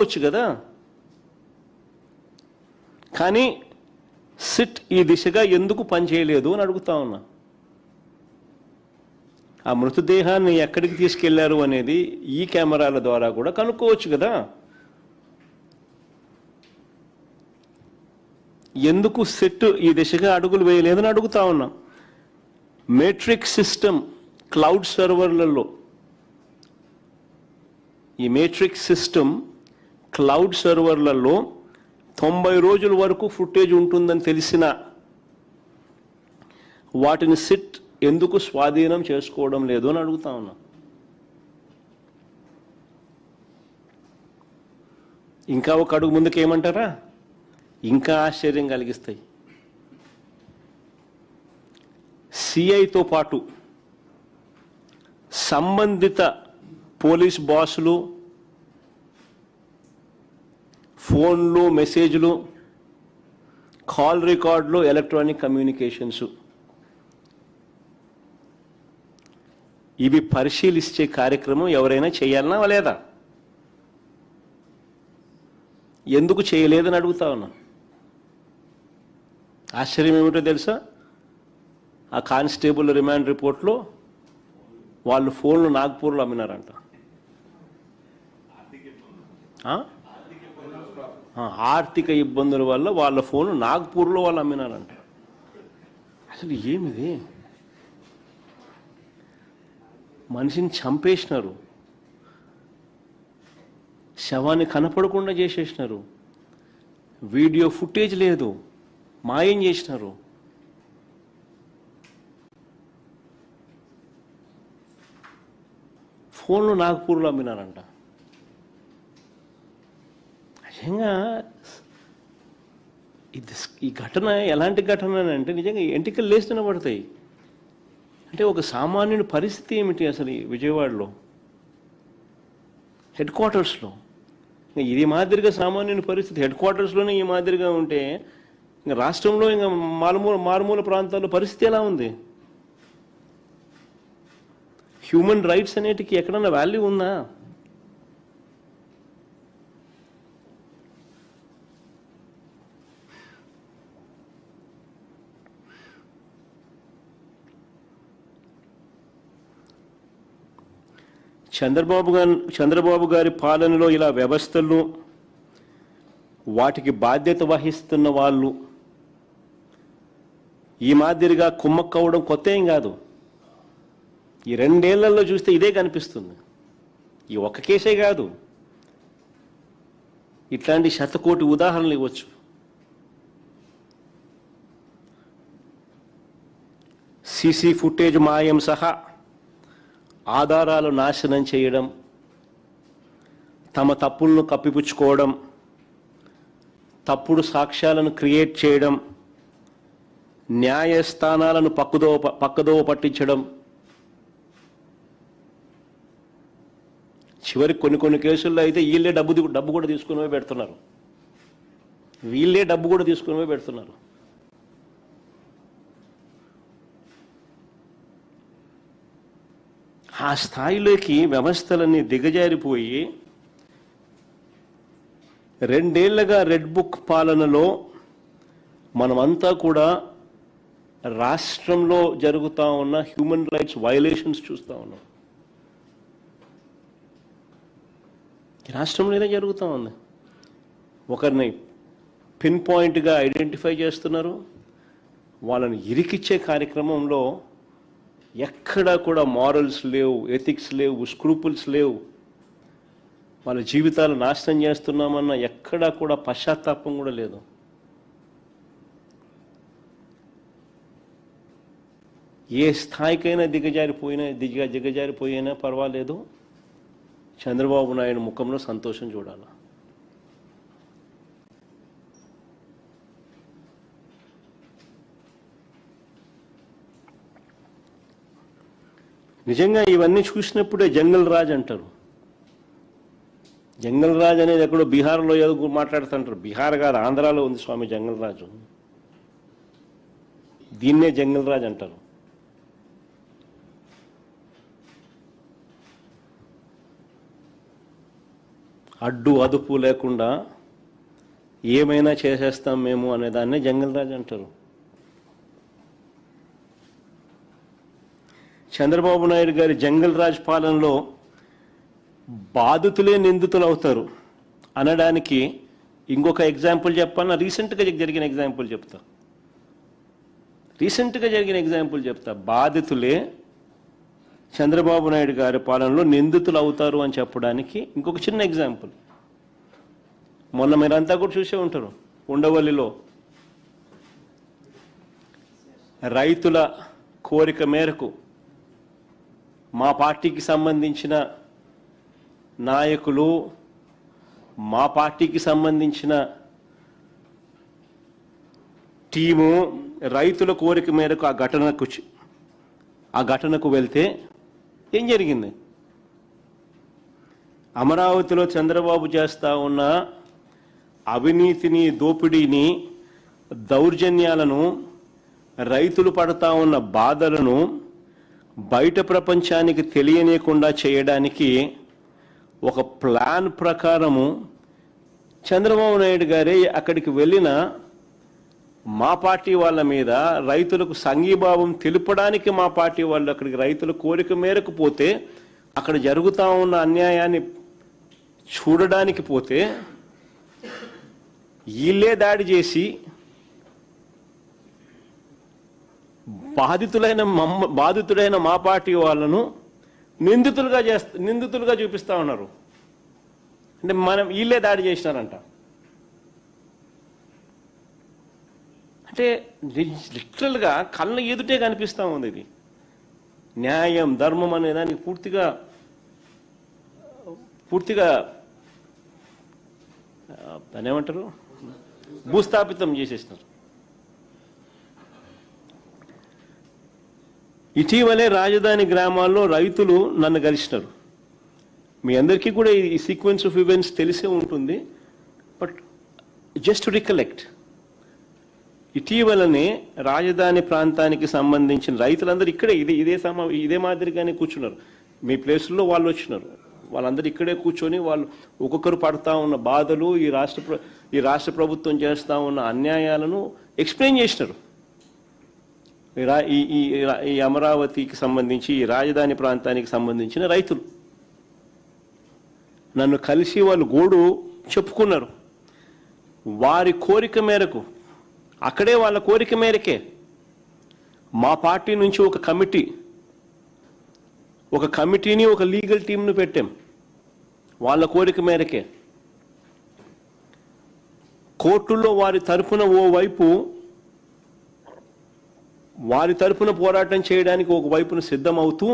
వచ్చు కదా. కానీ సిట్ ఈ దిశగా ఎందుకు పనిచేయలేదు అని అడుగుతా ఉన్నా. ఆ మృతదేహాన్ని ఎక్కడికి తీసుకెళ్లారు అనేది ఈ కెమెరాల ద్వారా కూడా కనుక్కోవచ్చు కదా. ఎందుకు సిట్ ఈ దిశగా అడుగులు వేయలేదని అడుగుతా ఉన్నా. మేట్రిక్స్ సిస్టమ్ క్లౌడ్ సర్వర్లలో, ఈ మేట్రిక్స్ సిస్టమ్ క్లౌడ్ సర్వర్లలో 90 రోజుల వరకు ఫుటేజ్ ఉంటుందని తెలిసిన వాటిని సిట్ ఎందుకు స్వాధీనం చేసుకోవడం లేదు అని అడుగుతా ఉన్నా. ఇంకా ఒక అడుగు ముందుకు ఏమంటారా, ఇంకా ఆశ్చర్యం కలిగిస్తాయి. సిఐతో పాటు సంబంధిత పోలీస్ బాసులు ఫోన్లు, మెసేజ్లు, కాల్ రికార్డులు, ఎలక్ట్రానిక్ కమ్యూనికేషన్స్ ఇవి పరిశీలించే కార్యక్రమం ఎవరైనా చేయాలనా లేదా? ఎందుకు చేయలేదని అడుగుతా ఉన్నా. ఆశ్చర్యం ఏమిటో తెలుసా, ఆ కానిస్టేబుల్ రిమాండ్ రిపోర్ట్లో వాళ్ళు ఫోన్లు నాగ్పూర్లో అమ్మినారంట. ఆర్థిక ఇబ్బందుల వల్ల వాళ్ళ ఫోన్లు నాగ్పూర్లో వాళ్ళు అమ్మినారంట. అసలు ఏమిది? మనిషిని చంపేసినారు, శవాన్ని కనపడకుండా చేసేసినారు, వీడియో ఫుటేజ్ లేదు, మాయం చేసినారు. ఫోన్లు నాగ్పూర్లో అమ్మినారంట. నిజంగా ఈ ఘటన ఎలాంటి ఘటన అంటే నిజంగా ఎంటికలు లేస్తూనే పడతాయి. అంటే ఒక సామాన్యుని పరిస్థితి ఏమిటి అసలు ఈ విజయవాడలో హెడ్ క్వార్టర్స్లో? ఇది మాదిరిగా సామాన్యుని పరిస్థితి హెడ్ క్వార్టర్స్లోనే ఈ మాదిరిగా ఉంటే ఇంకా రాష్ట్రంలో ఇంకా మారుమూల ప్రాంతాల్లో పరిస్థితి ఎలా ఉంది? హ్యూమన్ రైట్స్ అనేటికి ఎక్కడన్నా వాల్యూ ఉందా? చంద్రబాబు గారి పాలనలో ఇలా వ్యవస్థలు, వాటికి బాధ్యత వహిస్తున్న వాళ్ళు ఈ మాదిరిగా కుమ్మక్కవడం కొత్త ఏం కాదు. ఈ 2 ఏళ్లలో చూస్తే ఇదే కనిపిస్తుంది. ఈ ఒక్క కేసే కాదు, ఇట్లాంటి శతకోటి ఉదాహరణలు ఇవ్వచ్చు. సీసీ ఫుటేజ్ మాయం సహా ఆధారాలు నాశనం చేయడం, తమ తప్పులను కప్పిపుచ్చుకోవడం, తప్పుడు సాక్ష్యాలను క్రియేట్ చేయడం, న్యాయస్థానాలను పక్కదోవ పట్టించడం, చివరికి కొన్ని కేసుల్లో అయితే వీళ్ళే డబ్బు కూడా తీసుకుని పోయి పెడుతున్నారు. ఆ స్థాయిలోకి వ్యవస్థలన్నీ దిగజారిపోయి 2 ఏళ్లుగా రెడ్ బుక్ పాలనలో మనమంతా కూడా రాష్ట్రంలో జరుగుతూ ఉన్న హ్యూమన్ రైట్స్ వయలేషన్స్ చూస్తూ ఉన్నాం. రాష్ట్రంలో ఇదే జరుగుతూ ఉంది. ఒకరిని పిన్ పాయింట్గా ఐడెంటిఫై చేస్తున్నారు, వాళ్ళని ఇరికిచ్చే కార్యక్రమంలో ఎక్కడా కూడా మారల్స్ లేవు, ఎథిక్స్ లేవు, స్క్రూపుల్స్ లేవు. వాళ్ళ జీవితాలు నాశనం చేస్తున్నామన్న ఎక్కడా కూడా పశ్చాత్తాపం కూడా లేదు. ఏ స్థాయికైనా దిగజారిపోయినా పర్వాలేదు, చంద్రబాబు నాయుడు ముఖంలో సంతోషం చూడాలి. నిజంగా ఇవన్నీ చూసినప్పుడే జంగల్ రాజ్ అంటారు. జంగల్ రాజ్ అనేది ఎక్కడో బీహార్లో ఏదో మాట్లాడుతుంటారు. బీహార్ కాదు, ఆంధ్రాలో ఉంది స్వామి జంగల్ రాజు. దీన్నే జంగల్ రాజ్ అంటారు. అడ్డు అదుపు లేకుండా ఏమైనా చేసేస్తాం మేము అనేదాన్ని జంగల్ రాజ్ అంటారు. చంద్రబాబు నాయుడు గారి జంగల్ రాజ్ పాలనలో బాధితులే నిందితులు అవుతారు అనడానికి ఇంకొక ఎగ్జాంపుల్ చెప్పాలన్నా రీసెంట్గా జరిగిన ఎగ్జాంపుల్ చెప్తా. బాధితులే చంద్రబాబు నాయుడు గారి పాలనలో నిందితులు అవుతారు అని చెప్పడానికి ఇంకొక చిన్న ఎగ్జాంపుల్. మొన్న మీరంతా కూడా చూసే ఉంటారు, ఉండవల్లిలో రైతుల కోరిక మేరకు మా పార్టీకి సంబంధించిన నాయకులు, మా పార్టీకి సంబంధించిన టీము రైతుల కోరిక మేరకు ఆ ఘటనకు వెళ్తే ఏం జరిగింది? అమరావతిలో చంద్రబాబు చేస్తా ఉన్న అవినీతిని, దోపిడీని, దౌర్జన్యాలను, రైతులు పడతా ఉన్న బాధలను బయట ప్రపంచానికి తెలియనీయకుండా చేయడానికి ఒక ప్లాన్ ప్రకారము చంద్రబాబు నాయుడు గారే అక్కడికి వెళ్ళిన మా పార్టీ వాళ్ళ మీద రైతులకు సంఘీభావం తెలుపడానికి మా పార్టీ వాళ్ళు అక్కడికి రైతుల కోరిక మేరకు పోతే, అక్కడ జరుగుతూ ఉన్న అన్యాయాన్ని చూడడానికి పోతే వీళ్ళే దాడి చేసి బాధితుడైన మా పార్టీ వాళ్ళను నిందితులుగా చూపిస్తా ఉన్నారు. అంటే వీళ్ళే దాడి చేసినారంట. అంటే లిటరల్గా కళ్ళ ఎదుటే కనిపిస్తూ ఉంది. ఇది న్యాయం, ధర్మం అనే దానికి పూర్తిగా దాన్ని ఏమంటారు, భూస్థాపితం చేసేసినారు. ఇటీవలే రాజధాని గ్రామాల్లో రైతులు నన్ను కలిసినారు. మీ అందరికీ కూడా ఈ సీక్వెన్స్ ఆఫ్ ఈవెంట్స్ తెలిసే ఉంటుంది. బట్ జస్ట్ టు రికలెక్ట్, ఇటీవలనే రాజధాని ప్రాంతానికి సంబంధించిన రైతులందరూ ఇక్కడే ఇదే మాదిరిగానే కూర్చున్నారు. మీ ప్లేసుల్లో వాళ్ళు వచ్చినారు. వాళ్ళందరూ ఇక్కడే కూర్చొని వాళ్ళు ఒక్కొక్కరు పడతా ఉన్న బాధలు, ఈ రాష్ట్ర ప్రభుత్వం చేస్తూ ఉన్న అన్యాయాలను ఎక్స్ప్లెయిన్ చేసినారు. ఈ అమరావతికి సంబంధించి, ఈ రాజధాని ప్రాంతానికి సంబంధించిన రైతులు నన్ను కలిసి వాళ్ళు గోడు చెప్పుకున్నారు. వారి కోరిక మేరకు, అక్కడే వాళ్ళ కోరిక మేరకే మా పార్టీ నుంచి ఒక కమిటీని, ఒక లీగల్ టీంను పెట్టాం. వాళ్ళ కోరిక మేరకే కోర్టుల్లో వారి తరపున పోరాటం చేయడానికి ఒకవైపున సిద్ధమవుతూ,